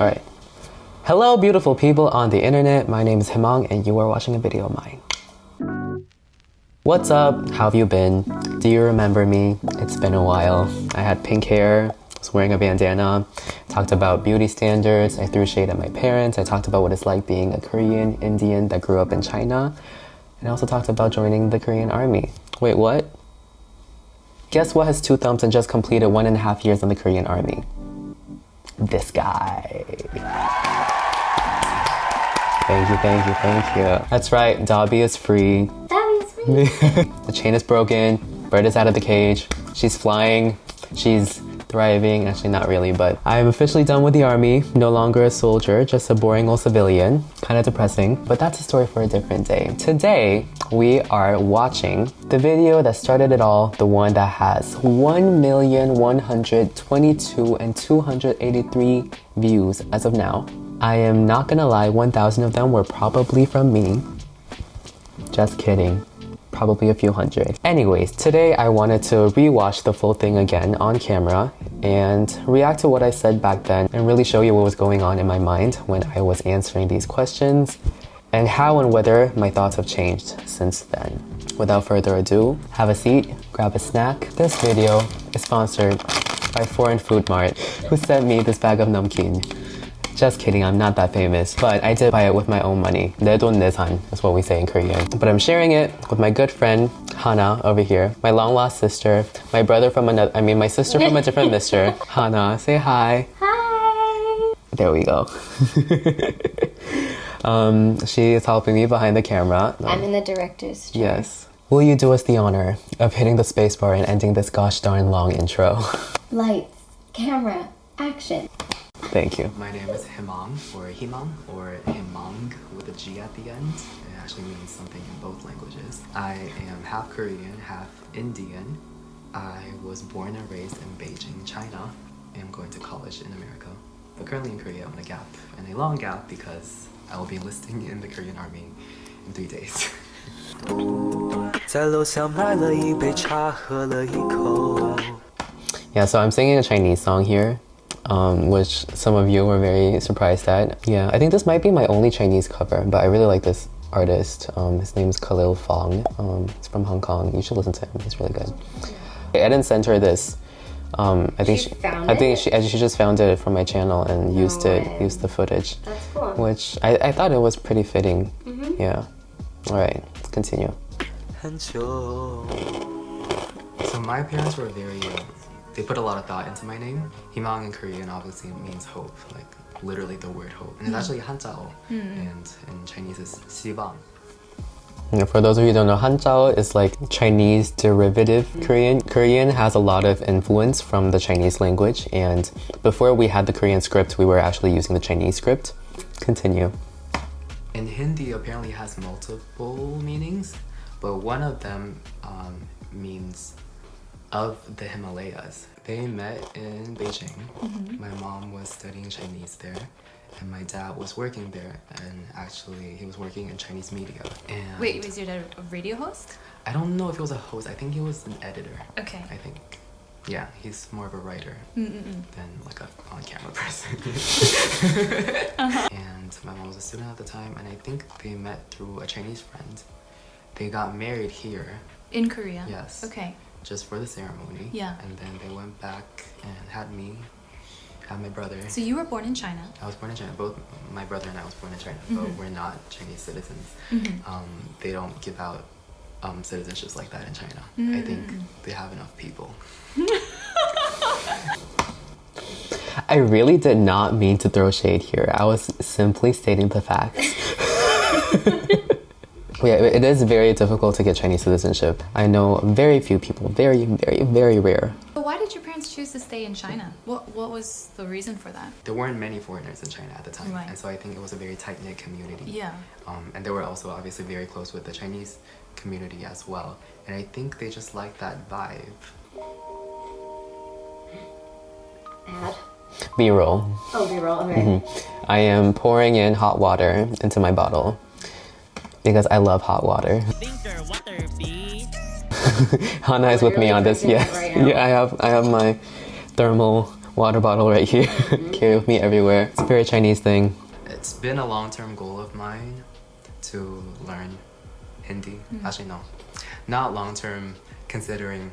Alright. Hello, beautiful people on the internet. My name is Himang, and you are watching a video of mine. What's up? How have you been? Do you remember me? It's been a while. I had pink hair, was wearing a bandana, talked about beauty standards, I threw shade at my parents, I talked about what it's like being a Korean Indian that grew up in China, and I also talked about joining the Korean army. Wait, what? Guess what has 2 thumbs and just completed 1.5 years in the Korean army? This guy. Thank you. That's right, Dobby is free. Dobby is free. The chain is broken, Bird is out of the cage, she's flying, she's thriving. Actually, not really, but I'm officially done with the army. No longer a soldier, just a boring old civilian. Kind of depressing, but that's a story for a different day. Today, we are watching the video that started it all, the one that has 1,122,283 views as of now. I am not gonna lie, 1,000 of them were probably from me. Just kidding. Probably a few hundred. Anyways, today I wanted to rewatch the full thing again on camera and react to what I said back then and really show you what was going on in my mind when I was answering these questions and how and whether my thoughts have changed since then. Without further ado, have a seat, grab a snack. This video is sponsored by Foreign Food Mart, who sent me this bag of namkeen. Just kidding, I'm not that famous, but I did buy it with my own money. 내 돈 내산 is what we say in Korean. But I'm sharing it with my good friend Hana over here, my long lost sister, my brother from another, my sister from a different mister. Hana, say hi. Hi. There we go. She is helping me behind the camera. I'm in the director's chair. Yes. Will you do us the honor of hitting the spacebar and ending this gosh darn long intro? Lights, camera, action. Thank you. My name is Himang, or Himang with a G at the end. It actually means something in both languages. I am half Korean, half Indian. I was born and raised in Beijing, China. I'm going to college in America. But currently in Korea, I'm in a gap, and a long gap because I will be enlisting in the Korean army in 3 days. 在楼下买了一杯茶，喝了一口。Yeah, so I'm singing a Chinese song here. Which some of you were very surprised at. Yeah, I think this might be my only Chinese cover, but I really like this artist. His name is Khalil Fong. He's from Hong Kong. You should listen to him. He's really good. I didn't send her this. I think she just found it from my channel and used the footage. That's cool. Which I thought it was pretty fitting. Yeah. All right, let's continue. So my parents were very. They put a lot of thought into my name. Himang in Korean obviously means hope, like literally the word hope. And it's actually Hanzhao, and in Chinese is Sibang. For those of you who don't know, Hanzhao is like Chinese derivative Korean. Korean has a lot of influence from the Chinese language, and before we had the Korean script, we were actually using the Chinese script. Continue. In Hindi, apparently has multiple meanings, but one of them means of the Himalayas. They met in Beijing. My mom was studying Chinese there, and my dad was working there, and actually he was working in Chinese media. And wait, was your dad a radio host? I don't know if he was a host. I think he was an editor. Okay. I think. Yeah, he's more of a writer than like a on-camera person. And my mom was a student at the time, and I think they met through a Chinese friend. They got married here. In Korea? Yes. Okay. Just for the ceremony. Yeah. And then they went back and had me, had my brother. So you were born in China? I was born in China. Both my brother and I was born in China, but we're not Chinese citizens. They don't give out citizenships like that in China. I think they have enough people. I really did not mean to throw shade here. I was simply stating the facts. Yeah, it is very difficult to get Chinese citizenship. I know very few people, very, very, very rare. But why did your parents choose to stay in China? What was the reason for that? There weren't many foreigners in China at the time, right. And so I think it was a very tight-knit community. Yeah. And they were also obviously very close with the Chinese community as well. And I think they just liked that vibe. Ad? B-roll. Oh, B-roll, okay. I am pouring in hot water into my bottle because I love hot water. Hana is with me on this. Yes. Right now. Yeah, I have my thermal water bottle right here. Carry with me everywhere. It's a very Chinese thing. It's been a long-term goal of mine to learn Hindi. Actually, no. Not long-term, considering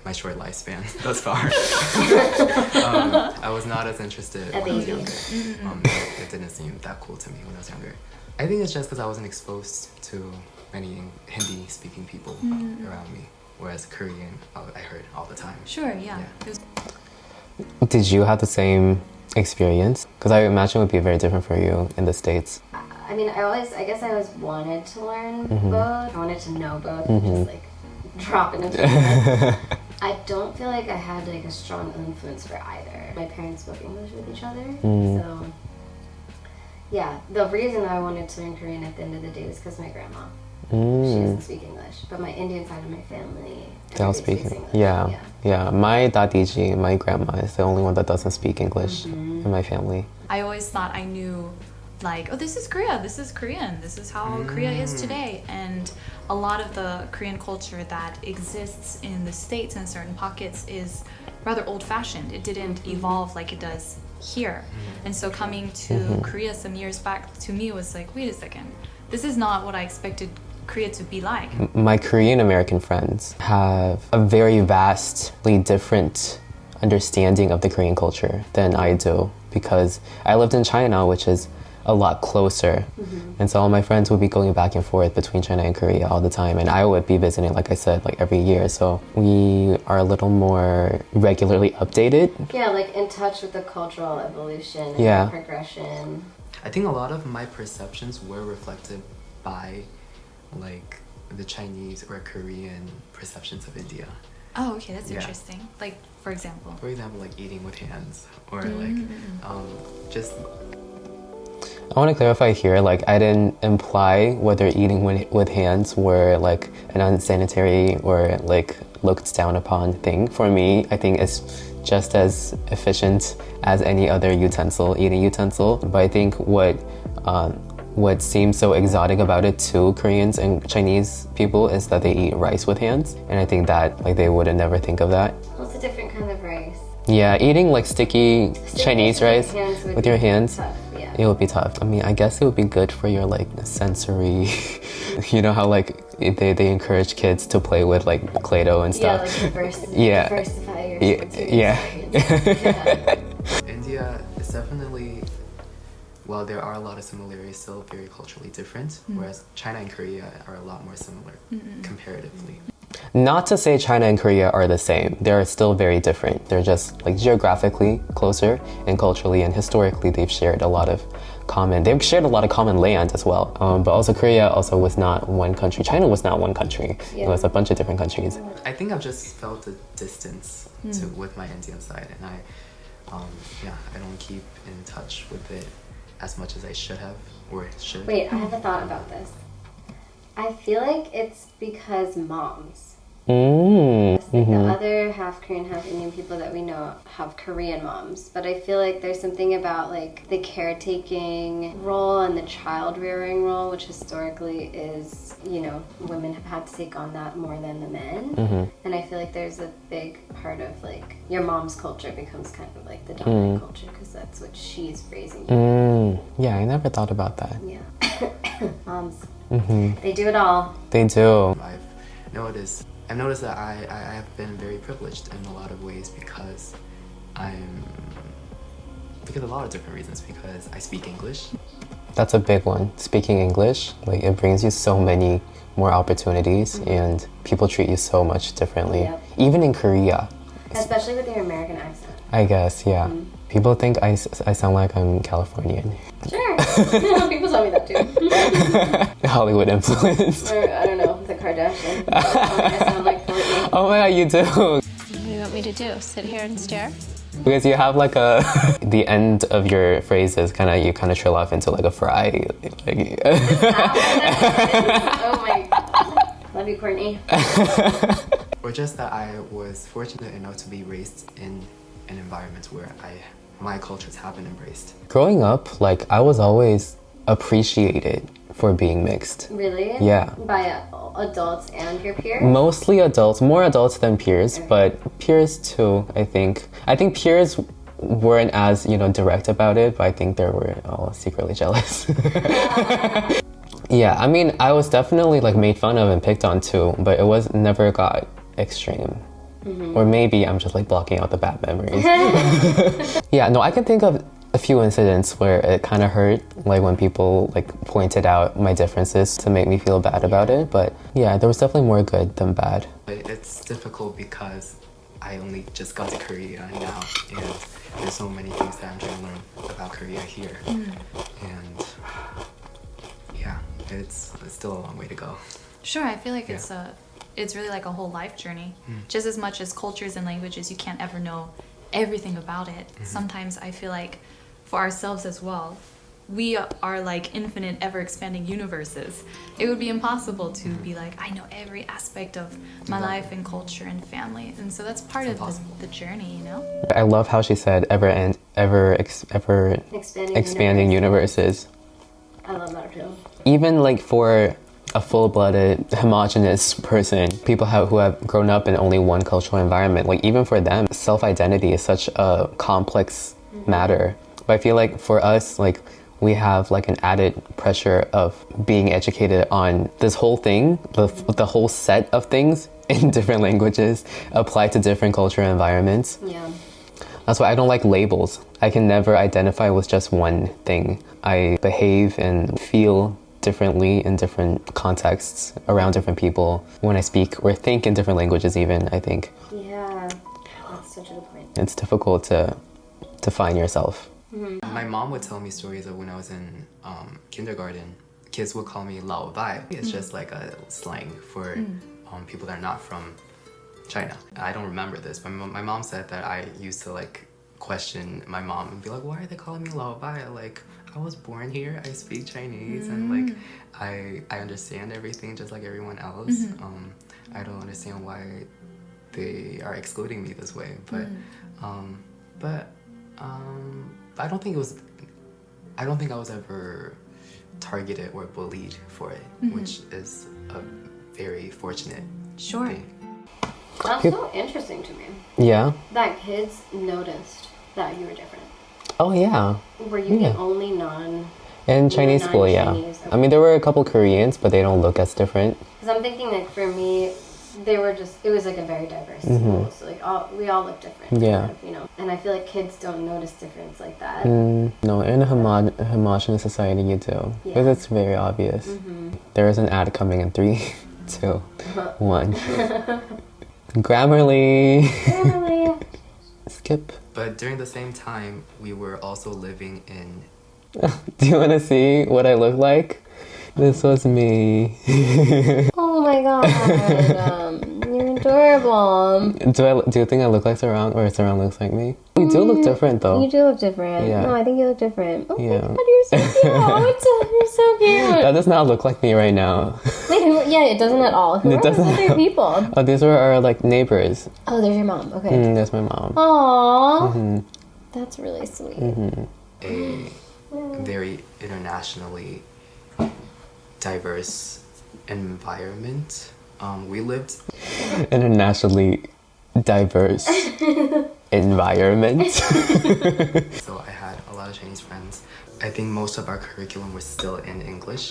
my short lifespan thus far. I was not as interested when I was younger. It didn't seem that cool to me when I was younger. I think it's just because I wasn't exposed to many Hindi-speaking people around me, whereas Korean, I heard all the time. Sure, yeah. Did you have the same experience? Because I imagine it would be very different for you in the States. I mean, I guess I always wanted to learn both. I wanted to know both and just like drop it into my head. I don't feel like I had like a strong influence for either. My parents spoke English with each other, so yeah. The reason I wanted to learn Korean at the end of the day was because my grandma. She doesn't speak English, but my Indian side of my family, they all speak English. Yeah. My dadiji, my grandma, is the only one that doesn't speak English in my family. I always thought I knew, like, oh, this is Korea, this is Korean, this is how Korea is today. And a lot of the Korean culture that exists in the States in certain pockets is rather old-fashioned. It didn't evolve like it does here. And so coming to Korea some years back, to me was like, wait a second, this is not what I expected Korea to be like. My Korean American friends have a very vastly different understanding of the Korean culture than I do, because I lived in China, which is a lot closer. And so all my friends would be going back and forth between China and Korea all the time, and I would be visiting, like I said, like every year. So we are a little more regularly updated. Yeah, like in touch with the cultural evolution and progression. I think a lot of my perceptions were reflected by like the Chinese or Korean perceptions of India. Oh, okay, that's interesting. Like, for example? For example, like eating with hands, or like just... I want to clarify here, like I didn't imply whether eating with hands were like an unsanitary or like looked down upon thing. For me, I think it's just as efficient as any other eating utensil. But I think what seems so exotic about it to Koreans and Chinese people is that they eat rice with hands. And I think that like they would never think of that. Well, it's a different kind of rice. Yeah, eating like sticky Chinese rice with your hands, tough, yeah. It would be tough. I mean, I guess it would be good for your like sensory, you know how like they encourage kids to play with like Play-Doh and stuff. Yeah, like diversify your sports experience. India is definitely, well, there are a lot of similarities, still very culturally different, whereas China and Korea are a lot more similar comparatively. Not to say China and Korea are the same. They're still very different. They're just like geographically closer, and culturally and historically they've shared a lot of common land as well. But also Korea also was not one country. China was not one country. It was a bunch of different countries. I think I've just felt a distance with my Indian side, and I don't keep in touch with it as much as I should have or should. Wait, I have a thought about this. I feel like it's because moms. Like the other half Korean, half Indian people that we know have Korean moms, but I feel like there's something about like the caretaking role and the child rearing role, which historically is, you know, women have had to take on that more than the men. And I feel like there's a big part of like your mom's culture becomes kind of like the dominant culture because that's what she's raising you. Yeah, I never thought about that. Yeah. Moms. They do it all. They do. I've noticed that I have been very privileged in a lot of ways because a lot of different reasons, because I speak English. That's a big one. Speaking English, like it brings you so many more opportunities and people treat you so much differently. Even in Korea. Especially with your American accent. I guess, yeah. People think I sound like I'm Californian. Sure. People tell me that too. Hollywood influence. Or, I don't know, the Kardashians. I sound like Courtney. Oh my god, you do. What do you want me to do? Sit here and stare? Because you have like the end of your phrases you kind of trail off into like a fry. Like, oh my god. Love you, Courtney. Or just that I was fortunate enough to be raised in an environment where my cultures have been embraced. Growing up, like I was always appreciated for being mixed. Really? Yeah. By adults and your peers? Mostly adults, more adults than peers, but peers too, I think. I think peers weren't as, direct about it, but I think they were all secretly jealous. Yeah, I mean, I was definitely like made fun of and picked on too, but it was never got extreme. Or maybe I'm just like blocking out the bad memories. Yeah, no, I can think of a few incidents where it kind of hurt, like when people like pointed out my differences to make me feel bad about it. But yeah, there was definitely more good than bad. It's difficult because I only just got to Korea now, and there's so many things that I'm trying to learn about Korea here. And yeah, it's still a long way to go. Sure, I feel like it's really like a whole life journey. Just as much as cultures and languages, you can't ever know everything about it. Sometimes I feel like for ourselves as well, we are like infinite, ever-expanding universes. It would be impossible to be like, I know every aspect of my life and culture and family. And so that's part of the journey, I love how she said ever expanding universes. I love that too. Even like for a full-blooded, homogenous person, people who have grown up in only one cultural environment, like even for them, self-identity is such a complex matter. But I feel like for us, like we have like an added pressure of being educated on this whole thing, the whole set of things in different languages applied to different cultural environments. Yeah. That's why I don't like labels. I can never identify with just one thing. I behave and feel differently in different contexts around different people when I speak or think in different languages even, I think. Yeah, that's such a good point. It's difficult to find yourself. My mom would tell me stories of when I was in kindergarten. Kids would call me Lao Bai. It's just like a slang for people that are not from China. I don't remember this, but my mom said that I used to like question my mom and be like, why are they calling me Lao Bai? Like, I was born here, I speak Chinese, and like I understand everything just like everyone else. I don't understand why they are excluding me this way, but I don't think I was ever targeted or bullied for it, which is a very fortunate thing. That's so interesting to me. Yeah. That kids noticed that you were different. Oh yeah. Were you the only non? In Chinese school, yeah. Okay. I mean, there were a couple Koreans, but they don't look as different. Because I'm thinking like for me, it was like a very diverse school, so like we all look different. Yeah. Kind of, and I feel like kids don't notice difference like that. No, in a homogenous society you do, because it's very obvious. There is an ad coming in 3, 2, 1. Grammarly. Skip. But during the same time, we were also living in... Do you want to see what I look like? This was me. Oh my god, you're adorable. Do you think I look like Sarang or Sarang looks like me? You do look different though. You do look different. Yeah. No, I think you look different. Oh Yeah. my god, you're so cute. You're so cute. That does not look like me right now. Wait, yeah, it doesn't at all. Who are those other people? Oh, these were our like neighbors. Oh, there's your mom. Okay. That's my mom. Aww. That's really sweet. a very internationally diverse environment. We lived Internationally diverse environment. So I had a lot of Chinese friends. I think most of our curriculum was still in English.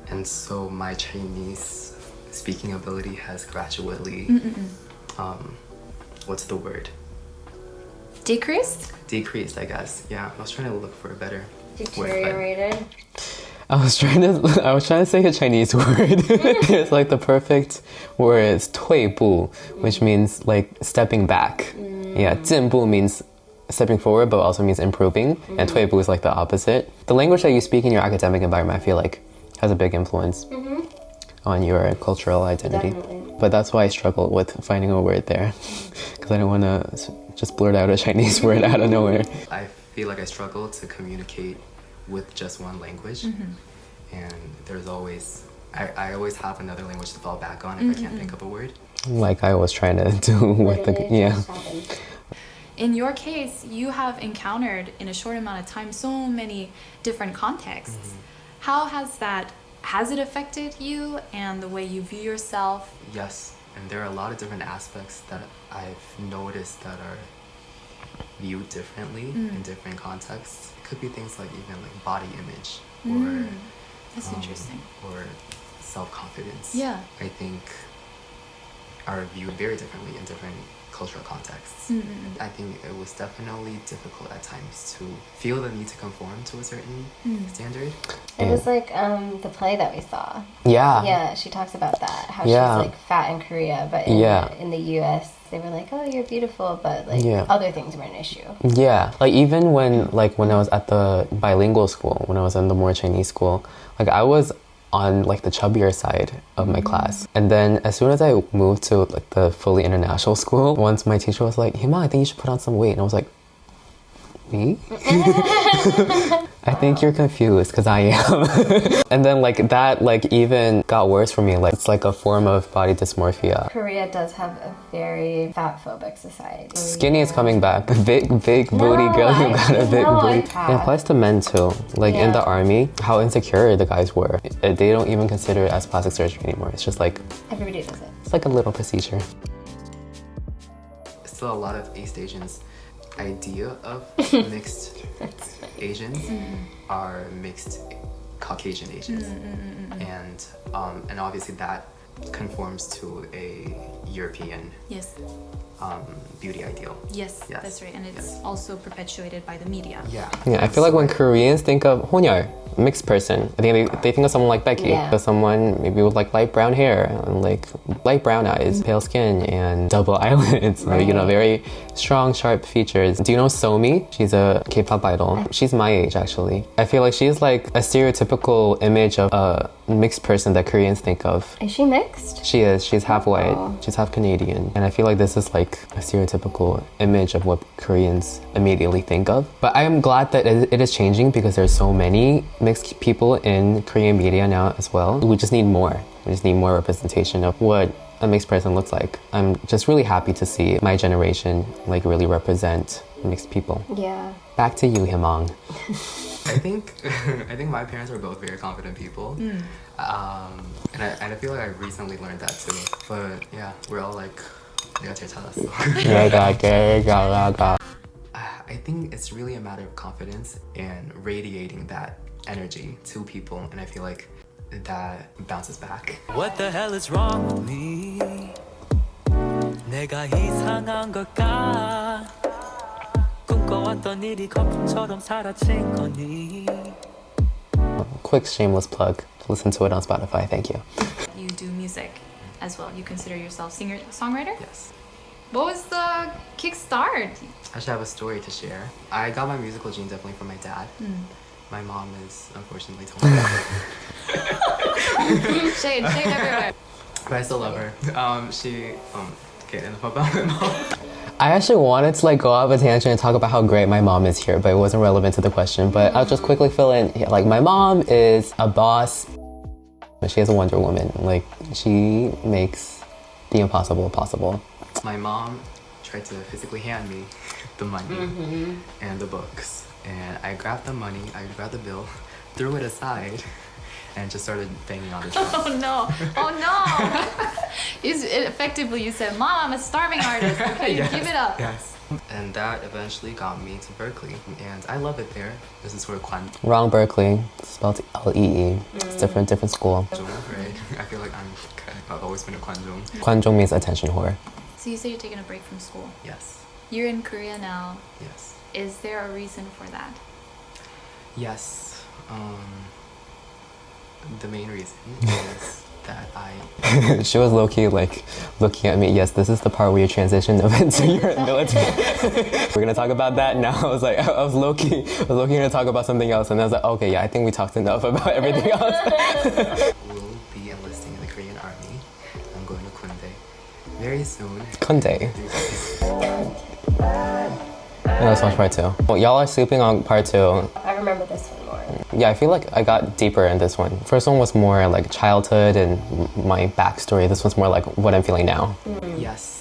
And so my Chinese speaking ability has gradually, what's the word? Decreased? Decreased, I guess. Yeah, I was trying to look for a better word. Deteriorated. I was trying to say a Chinese word. It's like the perfect word is 退步, which means like stepping back. Yeah, 进步 means stepping forward, but also means improving. And 退步 is like the opposite. The language that you speak in your academic environment, I feel like, has a big influence on your cultural identity. Definitely. But that's why I struggled with finding a word there, because I don't want to just blurt out a Chinese word out of nowhere. I feel like I struggle to communicate with just one language, and there's always I always have another language to fall back on if I can't think of a word. Like I was trying to do with the In your case, you have encountered in a short amount of time so many different contexts. How has it affected you and the way you view yourself? Yes, and there are a lot of different aspects that I've noticed that are viewed differently in different contexts. It could be things like even like body image or That's interesting. or self-confidence. Yeah. I think are viewed very differently in different cultural contexts. I think it was definitely difficult at times to feel the need to conform to a certain standard. It was like the play that we saw. Yeah. Yeah, she talks about that. How Yeah. she's like fat in Korea, but in the US, they were like, "Oh, you're beautiful," but like other things were an issue. Yeah, like even when I was at the bilingual school, when I was in the more Chinese school, like I was on like the chubbier side of my class. And then as soon as I moved to like the fully international school, once my teacher was like, "Himang, I think you should put on some weight." And I was like, "Me?" I think you're confused because I am. And then like that like even got worse for me. Like it's like a form of body dysmorphia. Korea does have a very fat-phobic society. Skinny is coming back. Big booty girl, you got a big booty. It applies to men too. Like in the army, how insecure the guys were. They don't even consider it as plastic surgery anymore. It's just like Everybody does it. it's like a little procedure. Still a lot of East Asians' idea of mixed Asians are mixed Caucasian Asians, and obviously that conforms to a European Yes. beauty ideal. Yes, that's right. And it's also perpetuated by the media. Yeah. Yeah, I feel like when Koreans think of 혼혈, mixed person, I think they think of someone like Becky, someone maybe with like light brown hair and like light brown eyes, pale skin, and double eyelids, or, you know, very strong, sharp features. Do you know Somi? She's a K-pop idol. She's my age, actually. I feel like she's like a stereotypical image of a mixed person that Koreans think of. Is she mixed? She is. She's half white. She's half Canadian. And I feel like this is like a stereotypical image of what Koreans immediately think of. But I am glad that it is changing because there's so many mixed people in Korean media now as well. We just need more. We just need more representation of what a mixed person looks like. I'm just really happy to see my generation like really represent mixed people. Yeah. Back to you, Himang. I think my parents were both very confident people, and I feel like I recently learned that too. But yeah, we're all like, 내가 제일 잘났어. I think it's really a matter of confidence and radiating that energy to people, and I feel like that bounces back. What the hell is wrong with me? 내가 이상한 걸까? 꿈꿔왔던 일이 거품처럼 사라진 거니? Quick shameless plug. Listen to it on Spotify. Thank you. You do music as well. You consider yourself singer-songwriter? Yes. What was the kickstart? I should have a story to share. I got my musical gene definitely from my dad. My mom is unfortunately told me. Shade everywhere. But I still love her. She okay, enough about my mom. I actually wanted to like go off a tangent and talk about how great my mom is here, but it wasn't relevant to the question. But I'll just quickly fill in. Like my mom is a boss. She is a Wonder Woman. Like she makes the impossible possible. My mom tried to physically hand me the money and the books, and I grabbed the money, I grabbed the bill, threw it aside, and just started banging on the drum. Oh no! Effectively, you said, "Mom, I'm a starving artist. Okay, Yes, give it up." Yes. And that eventually got me to Berkeley, and I love it there. This is where Wrong, Berkeley. It's spelled Lee. It's different school. right? I feel like I've always been a Kwanjung. Kwanjung means attention whore. So you say you're taking a break from school. Yes. You're in Korea now. Yes. Is there a reason for that? Yes. The main reason is that I... She was low-key like looking at me. Yes, this is the part where you transition into your military. We're gonna talk about that now. I was like, I was low-key gonna talk about something else, and I was like, okay, yeah, I think we talked enough about everything else. will be enlisting in the Korean Army. I'm going to Kundae very soon. Kundae. And let's watch part 2. Well, y'all are sleeping on part 2. I remember this one more. Yeah, I feel like I got deeper in this one. First one was more like childhood and my backstory. This one's more like what I'm feeling now. Yes.